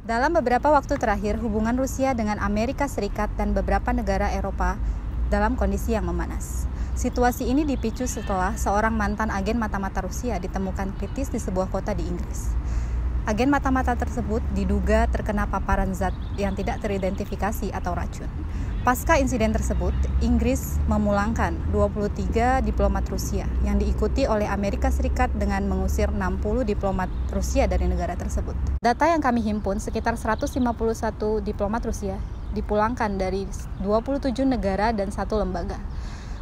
Dalam beberapa waktu terakhir, hubungan Rusia dengan Amerika Serikat dan beberapa negara Eropa dalam kondisi yang memanas. Situasi ini dipicu setelah seorang mantan agen mata-mata Rusia ditemukan kritis di sebuah kota di Inggris. Agen mata-mata tersebut diduga terkena paparan zat yang tidak teridentifikasi atau racun. Pasca insiden tersebut, Inggris memulangkan 23 diplomat Rusia yang diikuti oleh Amerika Serikat dengan mengusir 60 diplomat Rusia dari negara tersebut. Data yang kami himpun, sekitar 151 diplomat Rusia dipulangkan dari 27 negara dan 1 lembaga.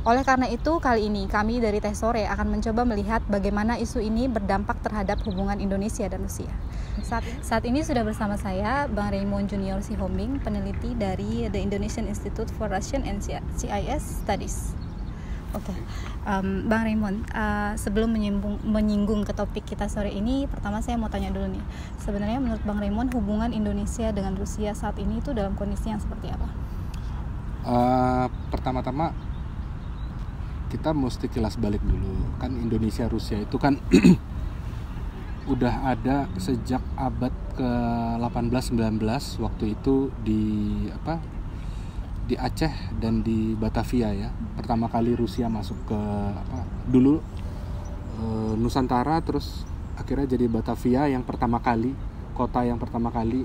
Oleh karena itu, kali ini kami dari Teh Sore akan mencoba melihat bagaimana isu ini berdampak terhadap hubungan Indonesia dan Rusia. Saat ini sudah bersama saya Bang Raymond Junior Sihombing, peneliti dari The Indonesian Institute for Russian and CIS Studies. Oke, Bang Raymond, sebelum menyinggung ke topik kita sore ini, pertama saya mau tanya dulu nih. Sebenarnya menurut Bang Raymond, hubungan Indonesia dengan Rusia saat ini itu dalam kondisi yang seperti apa? Pertama-tama kita mesti kilas balik dulu. Kan Indonesia Rusia itu kan udah ada sejak abad ke-18-19, waktu itu di Aceh dan di Batavia ya. Pertama kali Rusia masuk ke dulu Nusantara, terus akhirnya jadi Batavia yang pertama kali, kota yang pertama kali,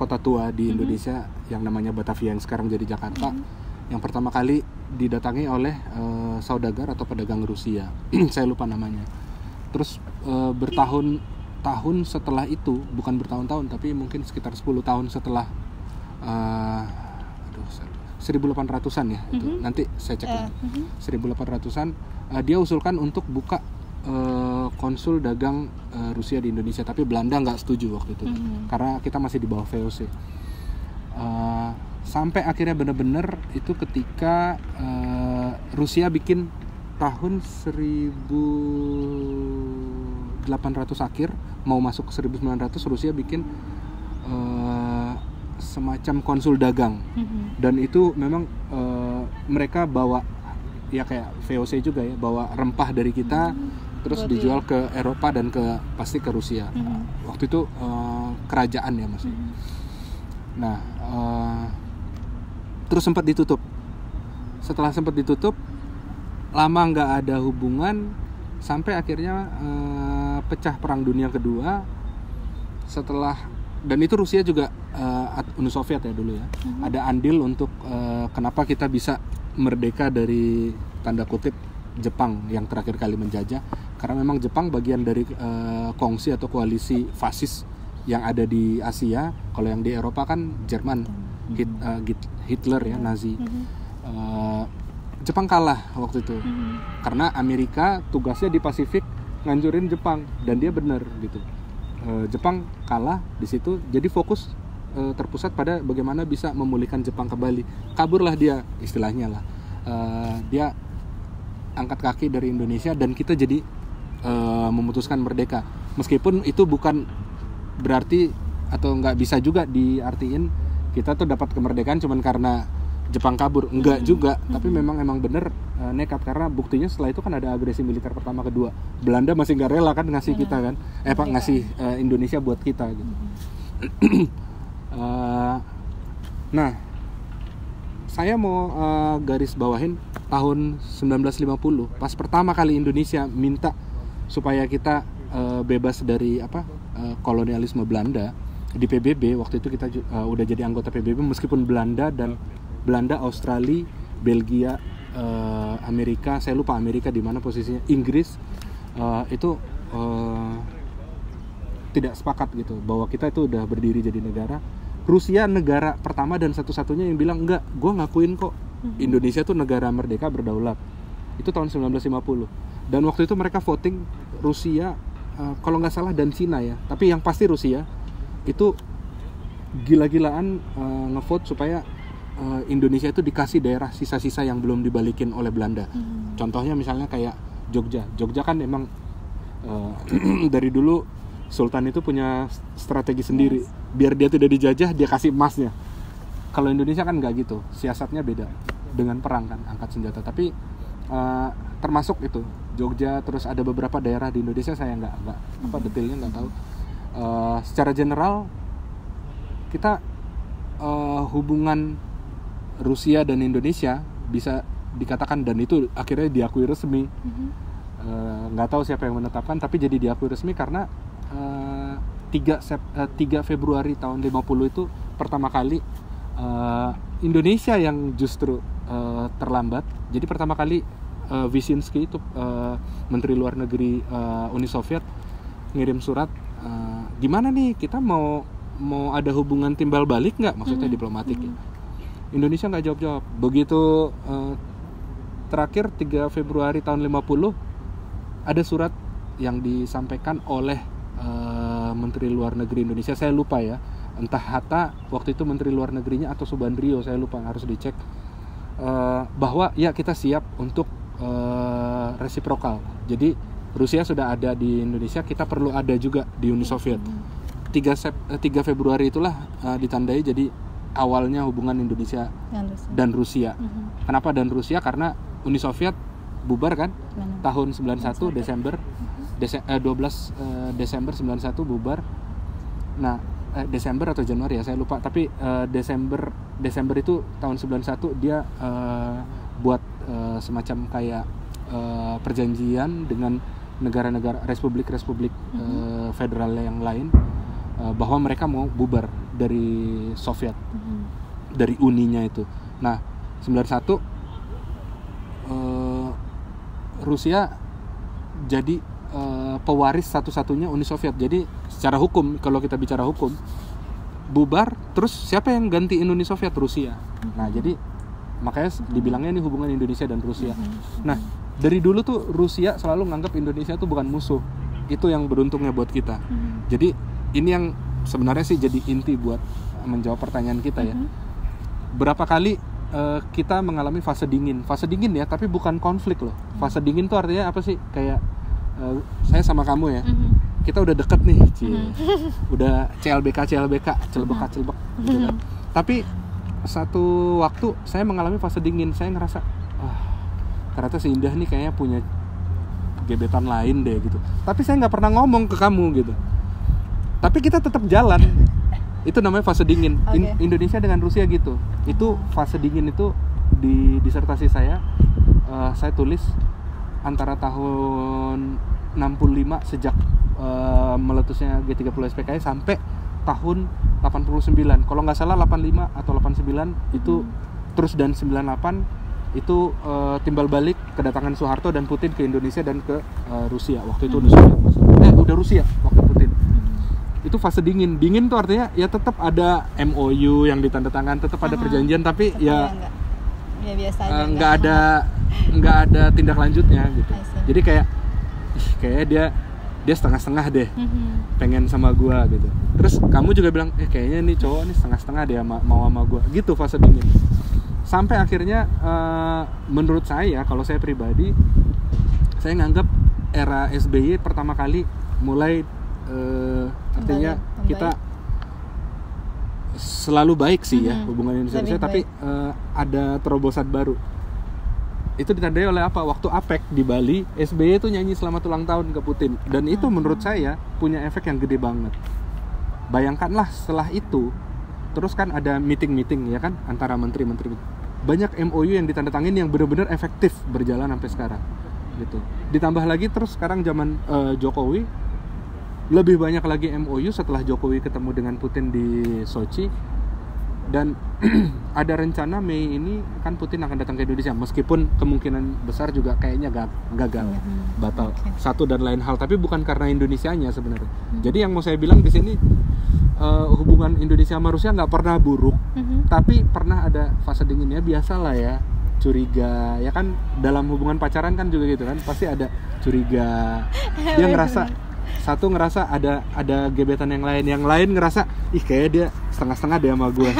kota tua di Indonesia yang namanya Batavia yang sekarang jadi Jakarta. Yang pertama kali didatangi oleh saudagar atau pedagang Rusia. Saya lupa namanya. Terus bertahun-tahun setelah itu, bukan bertahun-tahun tapi mungkin sekitar 10 tahun setelah 1800-an ya itu. Nanti saya cek lagi. 1800-an dia usulkan untuk buka konsul dagang Rusia di Indonesia, tapi Belanda nggak setuju waktu itu. Karena kita masih di bawah VOC. Sampai akhirnya benar-benar itu ketika Rusia bikin tahun 1800 akhir mau masuk ke 1900, Rusia bikin semacam konsul dagang. Dan itu memang mereka bawa ya kayak VOC juga ya, bawa rempah dari kita terus dijual ke Eropa dan pasti ke Rusia. Waktu itu kerajaan ya masih. Nah, terus sempat ditutup. Setelah sempat ditutup, lama nggak ada hubungan sampai akhirnya pecah Perang Dunia Kedua. Setelah, dan itu Rusia juga Uni Soviet ya dulu ya, ada andil untuk kenapa kita bisa merdeka dari tanda kutip Jepang yang terakhir kali menjajah, karena memang Jepang bagian dari kongsi atau koalisi fasis yang ada di Asia. Kalau yang di Eropa kan Jerman, Hitler ya, Nazi. Jepang kalah waktu itu karena Amerika tugasnya di Pasifik ngancurin Jepang, dan dia benar gitu. Jepang kalah di situ, jadi fokus terpusat pada bagaimana bisa memulihkan Jepang kembali. Kaburlah dia istilahnya lah. Dia angkat kaki dari Indonesia dan kita jadi memutuskan merdeka. Meskipun itu bukan berarti atau nggak bisa juga diartiin kita tuh dapat kemerdekaan cuman karena Jepang kabur, enggak juga. Tapi memang bener nekat, karena buktinya setelah itu kan ada agresi militer pertama kedua. Belanda masih nggak rela kan ngasih kita kan, ngasih Indonesia buat kita gitu. Nah, saya mau garis bawahin tahun 1950 pas pertama kali Indonesia minta supaya kita bebas dari kolonialisme Belanda di PBB. Waktu itu kita udah jadi anggota PBB meskipun Belanda, Australia, Belgia, Amerika, saya lupa Amerika di mana posisinya, Inggris itu tidak sepakat gitu bahwa kita itu udah berdiri jadi negara. Rusia negara pertama dan satu-satunya yang bilang enggak, gue ngakuin kok Indonesia tuh negara merdeka berdaulat. Itu tahun 1950. Dan waktu itu mereka voting Rusia, kalau nggak salah dan Cina ya, tapi yang pasti Rusia itu gila-gilaan ngevote supaya Indonesia itu dikasih daerah sisa-sisa yang belum dibalikin oleh Belanda. Contohnya misalnya kayak Jogja kan emang dari dulu Sultan itu punya strategi sendiri. Biar dia tidak dijajah, dia kasih emasnya. Kalau Indonesia kan nggak gitu, siasatnya beda dengan perang kan, angkat senjata. Tapi termasuk itu Jogja, terus ada beberapa daerah di Indonesia saya nggak detailnya nggak tahu. Secara general kita hubungan Rusia dan Indonesia bisa dikatakan, dan itu akhirnya diakui resmi. Nggak tahu siapa yang menetapkan, tapi jadi diakui resmi karena 3 Februari tahun 50 itu pertama kali Indonesia yang justru terlambat. Jadi pertama kali Wyszynski itu Menteri Luar Negeri Uni Soviet ngirim surat, gimana nih kita mau ada hubungan timbal balik nggak, maksudnya diplomatik ya. Indonesia nggak jawab-jawab. Begitu terakhir 3 Februari tahun 50 ada surat yang disampaikan oleh Menteri Luar Negeri Indonesia, saya lupa ya, entah Hatta waktu itu Menteri Luar Negerinya atau Subandrio, saya lupa, harus dicek, bahwa ya kita siap untuk resiprokal. Jadi Rusia sudah ada di Indonesia, kita perlu ada juga di Uni Soviet. 3 Februari itulah ditandai jadi awalnya hubungan Indonesia dan Rusia. Kenapa dan Rusia? Karena Uni Soviet bubar kan tahun 91 Desember 12 Desember 91 bubar. Nah, Desember atau Januari ya saya lupa, tapi Desember itu tahun 91 dia buat semacam kayak perjanjian dengan negara-negara republik-republik federal yang lain, bahwa mereka mau bubar dari Soviet, dari Uninya itu. Nah, 91 Rusia jadi pewaris satu-satunya Uni Soviet. Jadi secara hukum, kalau kita bicara hukum, bubar, terus siapa yang gantiin Uni Soviet? Rusia. Nah, jadi makanya dibilangnya ini hubungan Indonesia dan Rusia. Nah, dari dulu tuh Rusia selalu nganggap Indonesia tuh bukan musuh. Itu yang beruntungnya buat kita. Jadi ini yang sebenarnya sih jadi inti buat menjawab pertanyaan kita ya. Berapa kali kita mengalami fase dingin ya, tapi bukan konflik loh. Fase dingin tuh artinya apa sih? Kayak saya sama kamu ya, kita udah deket nih, udah CLBK celebek gitu kan. Tapi satu waktu saya mengalami fase dingin, saya ngerasa ternyata si Indah nih kayaknya punya gebetan lain deh gitu. Tapi saya nggak pernah ngomong ke kamu gitu. Tapi kita tetap jalan. Itu namanya fase dingin. Indonesia dengan Rusia gitu. Itu fase dingin itu di disertasi saya tulis antara tahun 65 sejak meletusnya G30 SPKI sampai tahun 89. Kalau nggak salah 85 atau 89 itu terus, dan 98 itu timbal balik kedatangan Soeharto dan Putin ke Indonesia dan ke Rusia. Waktu itu udah Rusia waktu Putin. Itu fase dingin. Dingin tuh artinya ya tetap ada MOU yang ditandatangan, tetap ada perjanjian, tapi ya biasa aja, nggak ada tindak lanjutnya gitu. Jadi kayak dia setengah-setengah deh, pengen sama gua gitu. Terus kamu juga bilang kayaknya nih cowok nih setengah-setengah deh mau sama gua gitu, fase dingin. Sampai akhirnya menurut saya, kalau saya pribadi, saya nganggap era SBY pertama kali mulai artinya kita selalu baik sih ya hubungan Indonesia, tapi ada terobosan baru. Itu ditandai oleh apa? Waktu APEC di Bali, SBY itu nyanyi selamat ulang tahun ke Putin, dan itu menurut saya punya efek yang gede banget. Bayangkanlah setelah itu, terus kan ada meeting ya kan antara menteri-menteri, banyak MOU yang ditandatangani yang benar-benar efektif berjalan sampai sekarang gitu. Ditambah lagi terus sekarang zaman Jokowi, lebih banyak lagi MOU setelah Jokowi ketemu dengan Putin di Sochi. Dan ada rencana Mei ini kan Putin akan datang ke Indonesia, meskipun kemungkinan besar juga kayaknya gagal, batal. Satu dan lain hal, tapi bukan karena Indonesianya sebenarnya. Jadi yang mau saya bilang di sini, hubungan Indonesia sama Rusia nggak pernah buruk, tapi pernah ada fase dinginnya, biasalah ya, curiga. Ya kan dalam hubungan pacaran kan juga gitu kan, pasti ada curiga. Dia satu ngerasa ada gebetan yang lain ngerasa kayak dia setengah-setengah dia sama gue.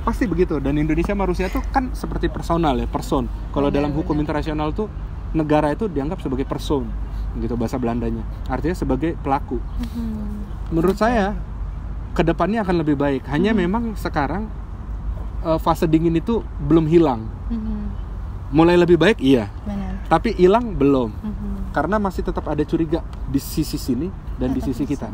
Pasti begitu. Dan Indonesia sama Rusia tuh kan seperti personal ya, person. Kalau dalam hukum internasional tuh negara itu dianggap sebagai person gitu, bahasa Belandanya. Artinya sebagai pelaku. Menurut saya kedepannya akan lebih baik. Hanya memang sekarang fase dingin itu belum hilang. Mulai lebih baik iya. Benar. Tapi hilang belum. Karena masih tetap ada curiga di sisi sini dan di sisi kita.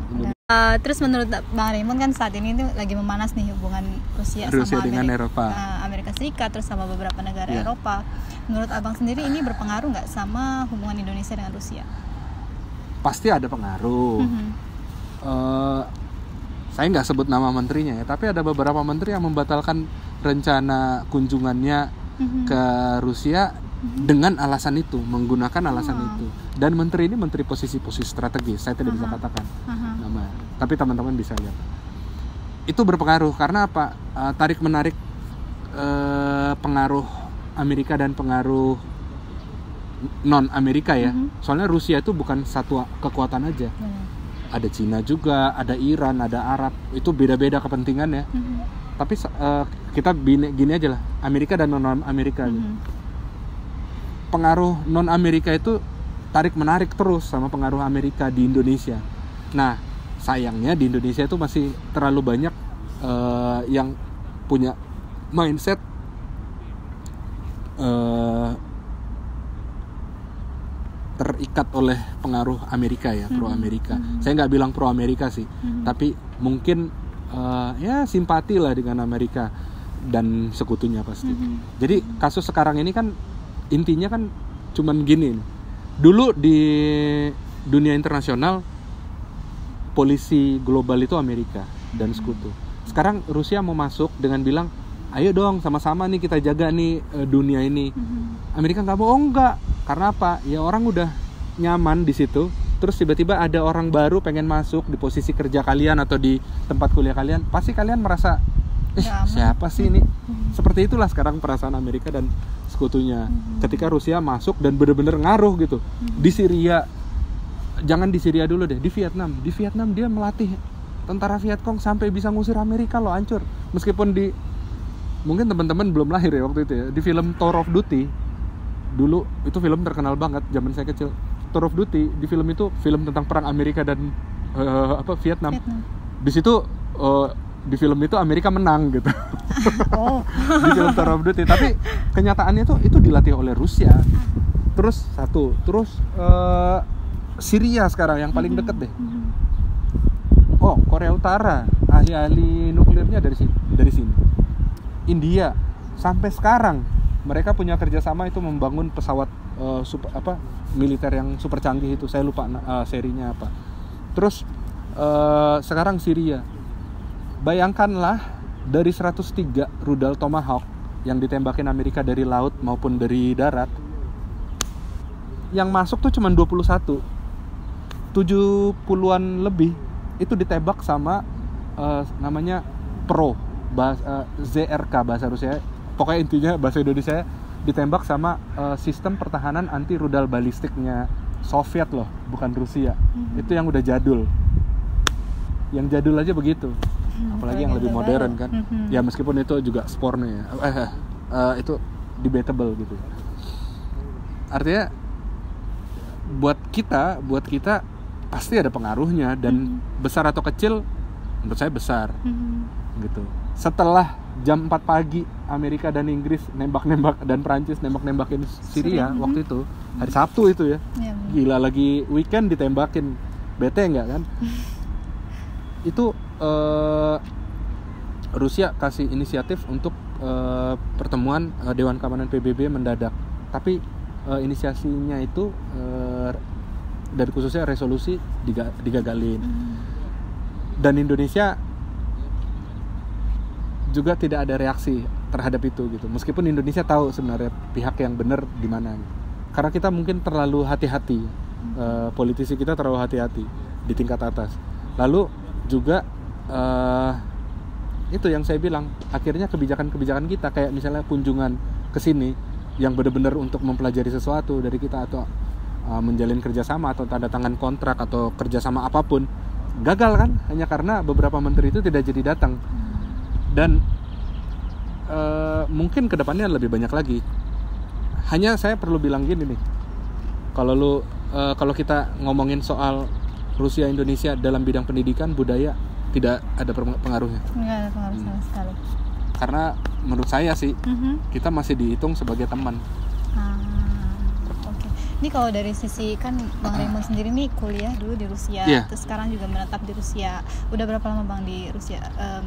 Terus menurut Bang Raymond kan saat ini tuh lagi memanas nih hubungan Rusia sama dengan Eropa. Amerika Serikat terus sama beberapa negara Eropa. Menurut Abang sendiri ini berpengaruh nggak sama hubungan Indonesia dengan Rusia? Pasti ada pengaruh. Saya nggak sebut nama menterinya ya, tapi ada beberapa menteri yang membatalkan rencana kunjungannya ke Rusia dengan alasan itu, menggunakan alasan itu. Dan menteri ini menteri posisi-posisi strategis, saya tidak bisa katakan nama, tapi teman-teman bisa lihat. Itu berpengaruh karena apa? Tarik menarik pengaruh Amerika dan pengaruh non Amerika ya. Soalnya Rusia itu bukan satu kekuatan aja. Ada Cina juga, ada Iran, ada Arab. Itu beda-beda kepentingannya. Tapi kita gini aja lah, Amerika dan non Amerika. Pengaruh non Amerika itu tarik menarik terus sama pengaruh Amerika di Indonesia. Nah, sayangnya di Indonesia itu masih terlalu banyak yang punya mindset terikat oleh pengaruh Amerika ya, pro Amerika. Saya nggak bilang pro Amerika sih, tapi mungkin ya simpati lah dengan Amerika dan sekutunya pasti. Jadi kasus sekarang ini kan intinya kan cuman gini nih. Dulu di dunia internasional polisi global itu Amerika dan sekutu. Sekarang Rusia mau masuk dengan bilang, ayo dong sama-sama nih kita jaga nih dunia ini. Amerika nggak mau, enggak. Karena apa? Ya orang udah nyaman di situ. Terus tiba-tiba ada orang baru pengen masuk di posisi kerja kalian atau di tempat kuliah kalian, pasti kalian merasa, siapa sih ini? Seperti itulah sekarang perasaan Amerika dan sekutunya. Ketika Rusia masuk dan benar-benar ngaruh gitu di Syria. Jangan di Syria dulu deh, di Vietnam. Di Vietnam dia melatih tentara Vietcong sampai bisa ngusir Amerika loh, hancur. Meskipun mungkin teman-teman belum lahir ya waktu itu ya. Di film Tour of Duty dulu, itu film terkenal banget zaman saya kecil. Tour of Duty, di film itu film tentang perang Amerika dan Vietnam. Di situ di film itu Amerika menang gitu. Di film Tour of Duty, tapi kenyataannya itu dilatih oleh Rusia. Terus Syria sekarang yang paling deket deh. Korea Utara, ahli-ahli nuklirnya dari sini. India sampai sekarang mereka punya kerjasama itu membangun pesawat militer yang super canggih itu, saya lupa serinya apa. Terus sekarang Syria, bayangkanlah dari 103 rudal Tomahawk yang ditembakin Amerika dari laut maupun dari darat, yang masuk tuh cuma 21, 70-an lebih itu ditembak sama namanya ZRK bahasa Rusia. Pokoknya intinya bahasa Indonesia, ditembak sama sistem pertahanan anti rudal balistiknya Soviet loh, bukan Rusia. Itu yang udah jadul. Yang jadul aja begitu. Apalagi yang lebih modern kan. Ya meskipun itu juga spornya ya. Itu debatable gitu. Artinya buat kita pasti ada pengaruhnya, dan besar atau kecil menurut saya besar. Gitu. Setelah jam 4 pagi Amerika dan Inggris nembak-nembak dan Prancis nembak-nembakin Syria waktu itu, hari Sabtu itu ya. Gila, lagi weekend ditembakin. Bete enggak kan? Itu Rusia kasih inisiatif untuk pertemuan Dewan Keamanan PBB mendadak. Tapi inisiasinya itu dari khususnya resolusi digagalin. Dan Indonesia juga tidak ada reaksi terhadap itu gitu. Meskipun Indonesia tahu sebenarnya pihak yang benar di mana. Karena kita mungkin terlalu hati-hati. Politisi kita terlalu hati-hati di tingkat atas. Lalu juga itu yang saya bilang, akhirnya kebijakan-kebijakan kita kayak misalnya kunjungan ke sini yang benar-benar untuk mempelajari sesuatu dari kita, atau menjalin kerjasama atau tanda tangan kontrak atau kerjasama apapun, gagal kan hanya karena beberapa menteri itu tidak jadi datang. Dan mungkin kedepannya lebih banyak lagi. Hanya saya perlu bilang gini nih, kalau kita ngomongin soal Rusia Indonesia dalam bidang pendidikan, budaya, tidak ada pengaruhnya. Nggak ada pengaruh sama sekali. Karena menurut saya sih kita masih dihitung sebagai teman. Ini kalau dari sisi kan Bang Raymond sendiri nih kuliah dulu di Rusia, terus sekarang juga menetap di Rusia. Udah berapa lama Bang di Rusia?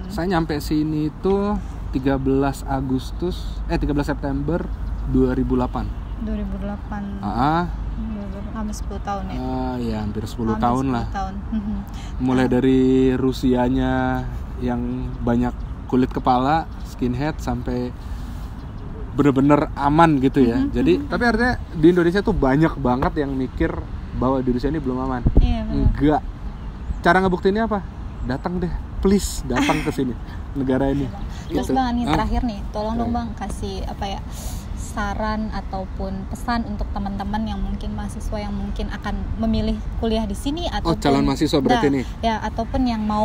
Saya nyampe sini itu 13 September 2008. 2008. Hampir 10 tahun ya? Ya hampir 10 tahun lah. Tahun. Mulai dari Rusianya yang banyak kulit kepala, skinhead, sampai bener-bener aman gitu ya. Jadi tapi artinya di Indonesia tuh banyak banget yang mikir bahwa di Rusia ini belum aman. Iya, enggak. Cara ngebuktiinnya apa? Datang deh, please datang ke sini negara ini. Terus gitu. Bang, ini terakhir nih, tolong dong Bang kasih saran ataupun pesan untuk teman-teman yang mungkin mahasiswa yang mungkin akan memilih kuliah di sini ataupun calon mahasiswa berarti nih. Ya, ataupun yang mau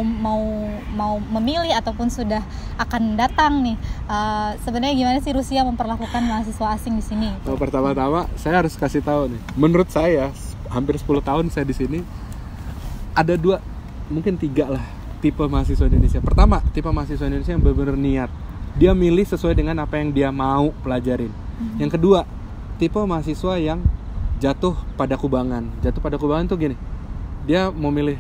memilih ataupun sudah akan datang nih. Sebenarnya gimana sih Rusia memperlakukan mahasiswa asing di sini? Pertama-tama saya harus kasih tahu nih. Menurut saya hampir 10 tahun saya di sini ada 2, mungkin 3 lah tipe mahasiswa Indonesia. Pertama, tipe mahasiswa Indonesia yang benar-benar niat. Dia milih sesuai dengan apa yang dia mau pelajarin. Yang kedua, tipe mahasiswa yang jatuh pada kubangan. Jatuh pada kubangan tuh gini, dia mau milih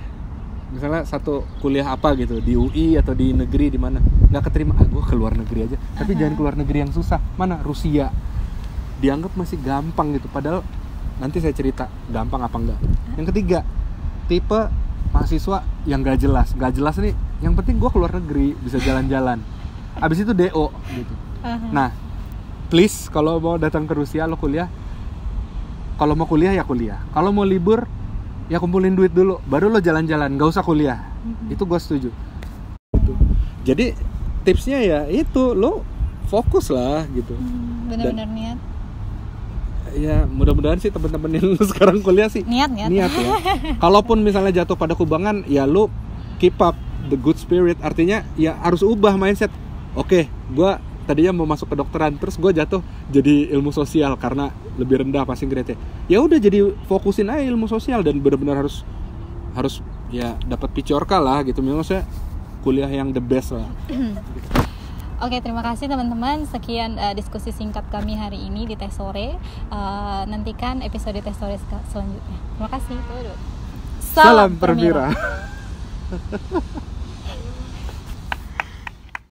misalnya satu kuliah apa gitu di UI atau di negeri di mana nggak keterima, gue keluar negeri aja. Tapi jangan keluar negeri yang susah. Mana Rusia dianggap masih gampang gitu, padahal nanti saya cerita gampang apa enggak. Yang ketiga, tipe mahasiswa yang gak jelas nih. Yang penting gue keluar negeri bisa jalan-jalan. Abis itu DO gitu. Nah, please kalau mau datang ke Rusia lo kuliah, kalau mau kuliah ya kuliah, kalau mau libur ya kumpulin duit dulu baru lo jalan-jalan, nggak usah kuliah. Itu gue setuju gitu. Jadi tipsnya ya itu, lo fokus lah gitu. Benar-benar niat. Ya mudah-mudahan sih teman-teman yang sekarang kuliah sih niat ya. Kalaupun misalnya jatuh pada kubangan, ya lo keep up the good spirit. Artinya ya harus ubah mindset. Oke, gue tadinya mau masuk kedokteran, terus gue jatuh jadi ilmu sosial karena lebih rendah passing grade-nya. Ya udah, jadi fokusin aja ilmu sosial dan benar-benar harus ya dapat picorka lah gitu. Maksudnya kuliah yang the best lah. Oke, terima kasih teman-teman. Sekian diskusi singkat kami hari ini di Teh Sore. Nantikan episode Teh Sore selanjutnya. Terima kasih. Salam Permira.